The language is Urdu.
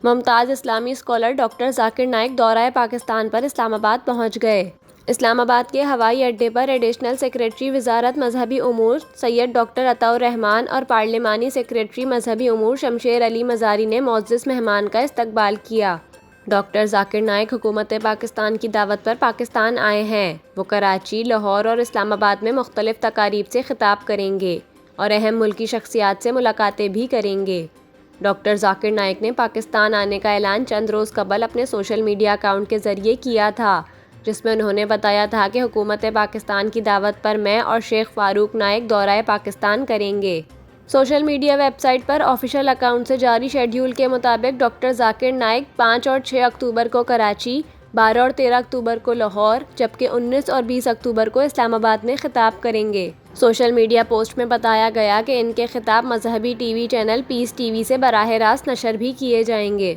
ممتاز اسلامی اسکالر ڈاکٹر ذاکر نائک دورہ پاکستان پر اسلام آباد پہنچ گئے۔ اسلام آباد کے ہوائی اڈے پر ایڈیشنل سیکریٹری وزارت مذہبی امور سید ڈاکٹر عطاء الرحمان اور پارلیمانی سیکریٹری مذہبی امور شمشیر علی مزاری نے معزز مہمان کا استقبال کیا۔ ڈاکٹر ذاکر نائک حکومت پاکستان کی دعوت پر پاکستان آئے ہیں۔ وہ کراچی، لاہور اور اسلام آباد میں مختلف تقاریب سے خطاب کریں گے اور اہم ملکی شخصیات سے ملاقاتیں بھی کریں گے۔ ڈاکٹر ذاکر نائک نے پاکستان آنے کا اعلان چند روز قبل اپنے سوشل میڈیا اکاؤنٹ کے ذریعے کیا تھا، جس میں انہوں نے بتایا تھا کہ حکومت پاکستان کی دعوت پر میں اور شیخ فاروق نائک دورہ پاکستان کریں گے۔ سوشل میڈیا ویب سائٹ پر آفیشیل اکاؤنٹ سے جاری شیڈیول کے مطابق ڈاکٹر ذاکر نائک 5 اور 6 اکتوبر کو کراچی، 12 اور 13 اکتوبر کو لاہور، جبکہ 19 اور 20 اکتوبر کو اسلام آباد میں خطاب کریں گے۔ سوشل میڈیا پوسٹ میں بتایا گیا کہ ان کے خطاب مذہبی ٹی وی چینل پیس ٹی وی سے براہ راست نشر بھی کیے جائیں گے۔